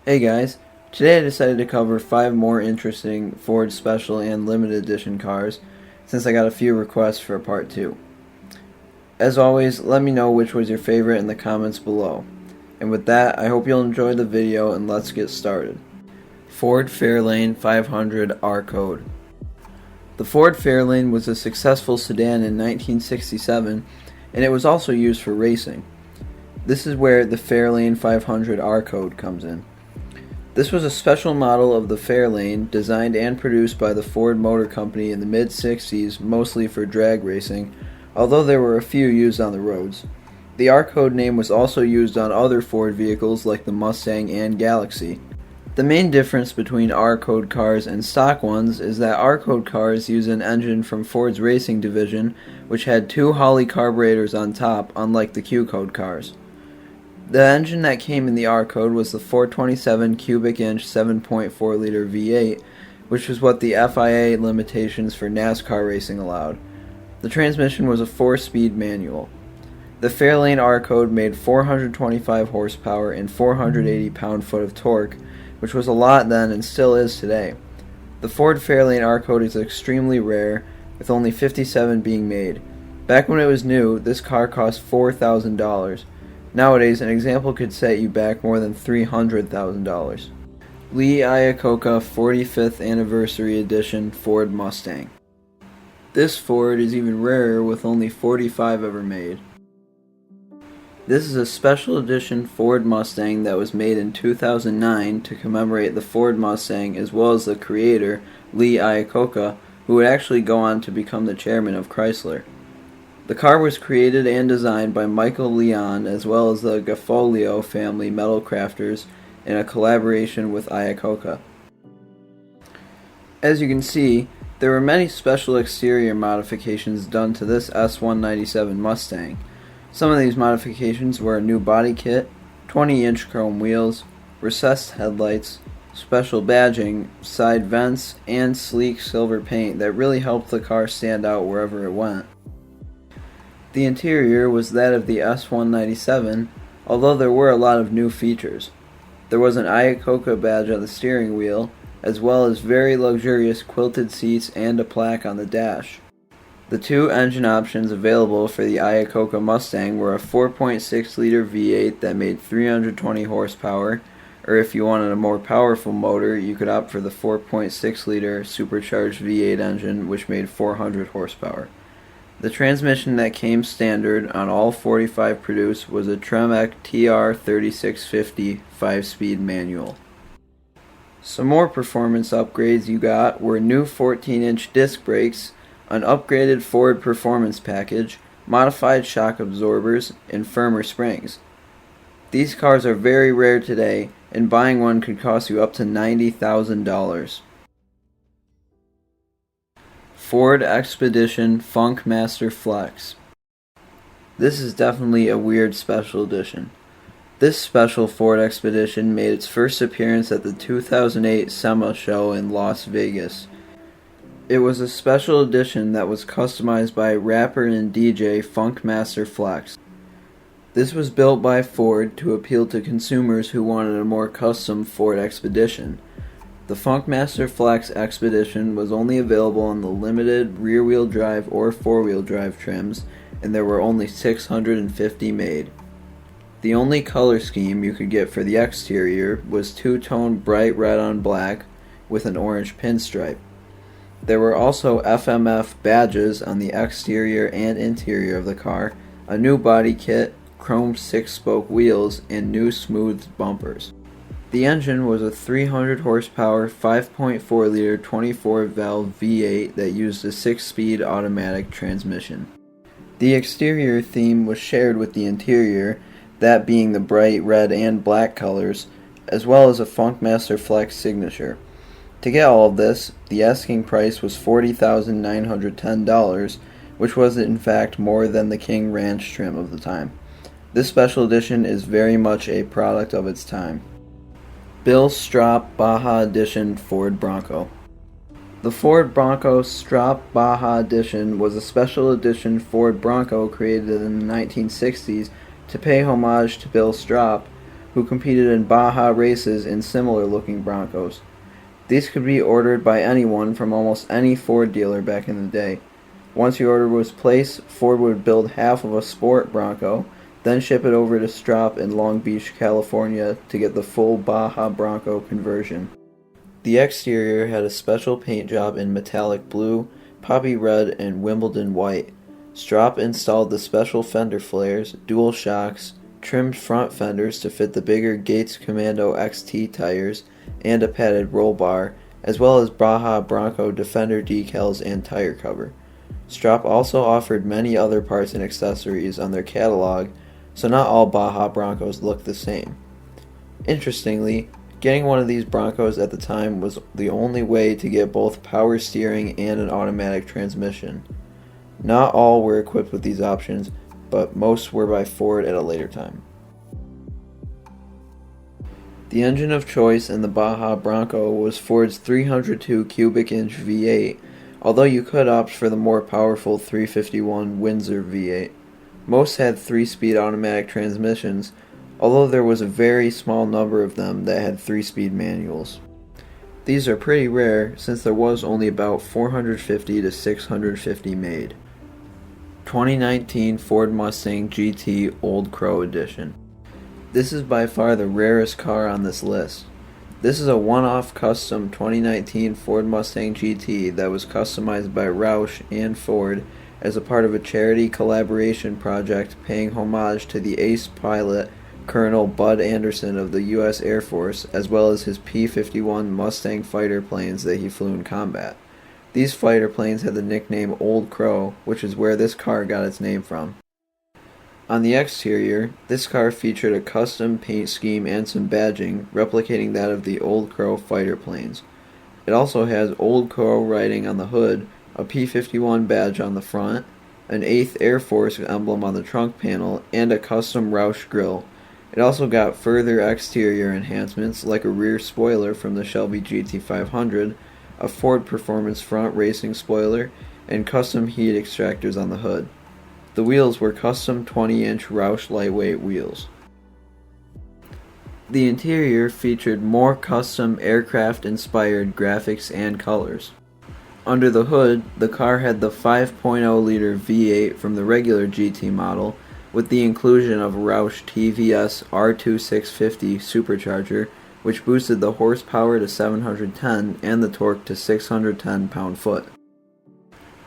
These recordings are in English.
Hey guys, today I decided to cover 5 more interesting Ford Special and Limited Edition cars since I got a few requests for a part 2. As always, let me know which was your favorite in the comments below. And with that, I hope you'll enjoy the video and let's get started. Ford Fairlane 500 R-Code. The Ford Fairlane was a successful sedan in 1967 and it was also used for racing. This is where the Fairlane 500 R-Code comes in. This was a special model of the Fairlane designed and produced by the Ford Motor Company in the mid-60s, mostly for drag racing, although there were a few used on the roads. The R-Code name was also used on other Ford vehicles like the Mustang and Galaxy. The main difference between R-Code cars and stock ones is that R-Code cars use an engine from Ford's racing division, which had 2 Holley carburetors on top, unlike the Q-Code cars. The engine that came in the R-Code was the 427 cubic inch 7.4 liter V8, which was what the FIA limitations for NASCAR racing allowed. The transmission was a 4-speed manual. The Fairlane R-Code made 425 horsepower and 480 pound-foot of torque, which was a lot then and still is today. The Ford Fairlane R-Code is extremely rare, with only 57 being made. Back when it was new, this car cost $4,000. Nowadays, an example could set you back more than $300,000. Lee Iaccoca 45th Anniversary Edition Ford Mustang. This Ford is even rarer with only 45 ever made. This is a special edition Ford Mustang that was made in 2009 to commemorate the Ford Mustang as well as the creator, Lee Iaccoca, who would actually go on to become the chairman of Chrysler. The car was created and designed by Michael Leon as well as the Gafolio family metal crafters in a collaboration with Iaccoca. As you can see, there were many special exterior modifications done to this S197 Mustang. Some of these modifications were a new body kit, 20-inch chrome wheels, recessed headlights, special badging, side vents, and sleek silver paint that really helped the car stand out wherever it went. The interior was that of the S197, although there were a lot of new features. There was an Iaccoca badge on the steering wheel, as well as very luxurious quilted seats and a plaque on the dash. The 2 engine options available for the Iaccoca Mustang were a 4.6 liter V8 that made 320 horsepower, or if you wanted a more powerful motor, you could opt for the 4.6 liter supercharged V8 engine, which made 400 horsepower. The transmission that came standard on all 45 produced was a Tremec TR3650 5-speed manual. Some more performance upgrades you got were new 14-inch disc brakes, an upgraded Ford Performance package, modified shock absorbers, and firmer springs. These cars are very rare today, and buying one could cost you up to $90,000. Ford Expedition Funkmaster Flex. This is definitely a weird special edition. This special Ford Expedition made its first appearance at the 2008 SEMA show in Las Vegas. It was a special edition that was customized by rapper and DJ Funkmaster Flex. This was built by Ford to appeal to consumers who wanted a more custom Ford Expedition. The Funkmaster Flex Expedition was only available on the limited rear-wheel drive or four-wheel drive trims, and there were only 650 made. The only color scheme you could get for the exterior was two-tone bright red on black with an orange pinstripe. There were also FMF badges on the exterior and interior of the car, a new body kit, chrome 6-spoke wheels, and new smooth bumpers. The engine was a 300 horsepower 5.4 liter 24-valve V8 that used a 6-speed automatic transmission. The exterior theme was shared with the interior, that being the bright red and black colors, as well as a Funkmaster Flex signature. To get all of this, the asking price was $40,910, which was in fact more than the King Ranch trim of the time. This special edition is very much a product of its time. Billstrap Baja Edition Ford Bronco. The Ford Bronco Stroppe Baja Edition was a special edition Ford Bronco created in the 1960s to pay homage to Billstrap, who competed in Baja races in similar looking Broncos. These could be ordered by anyone from almost any Ford dealer back in the day. Once your order was placed, Ford would build half of a sport Bronco, then ship it over to Stroppe in Long Beach, California to get the full Baja Bronco conversion. The exterior had a special paint job in metallic blue, poppy red, and Wimbledon white. Stroppe installed the special fender flares, dual shocks, trimmed front fenders to fit the bigger Gates Commando XT tires, and a padded roll bar, as well as Baja Bronco Defender decals and tire cover. Stroppe also offered many other parts and accessories on their catalog, so not all Baja Broncos look the same. Interestingly, getting one of these Broncos at the time was the only way to get both power steering and an automatic transmission. Not all were equipped with these options, but most were by Ford at a later time. The engine of choice in the Baja Bronco was Ford's 302 cubic inch V8, although you could opt for the more powerful 351 Windsor V8. Most had 3-speed automatic transmissions, although there was a very small number of them that had 3-speed manuals. These are pretty rare since there was only about 450 to 650 made. 2019 Ford Mustang GT Old Crow Edition. This is by far the rarest car on this list. This is a one-off custom 2019 Ford Mustang GT that was customized by Roush and Ford as a part of a charity collaboration project paying homage to the ace pilot Colonel Bud Anderson of the U.S. Air Force, as well as his P-51 Mustang fighter planes that he flew in combat. These fighter planes had the nickname Old Crow, which is where this car got its name from. On the exterior, this car featured a custom paint scheme and some badging, replicating that of the Old Crow fighter planes. It also has Old Crow writing on the hood, a P-51 badge on the front, an 8th Air Force emblem on the trunk panel, and a custom Roush grille. It also got further exterior enhancements like a rear spoiler from the Shelby GT500, a Ford Performance front racing spoiler, and custom heat extractors on the hood. The wheels were custom 20-inch Roush lightweight wheels. The interior featured more custom aircraft-inspired graphics and colors. Under the hood, the car had the 5.0-liter V8 from the regular GT model, with the inclusion of a Roush TVS R2650 supercharger, which boosted the horsepower to 710 and the torque to 610 pound-foot.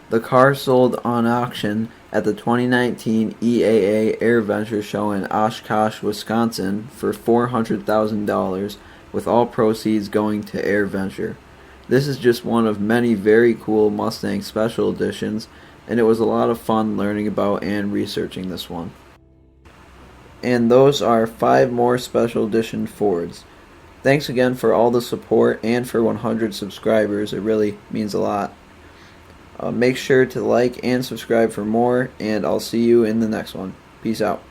The car sold on auction at the 2019 EAA Air Venture Show in Oshkosh, Wisconsin for $400,000, with all proceeds going to Air Venture. This is just one of many very cool Mustang Special Editions, and it was a lot of fun learning about and researching this one. And those are 5 more Special Edition Fords. Thanks again for all the support and for 100 subscribers, it really means a lot. Make sure to like and subscribe for more, and I'll see you in the next one. Peace out.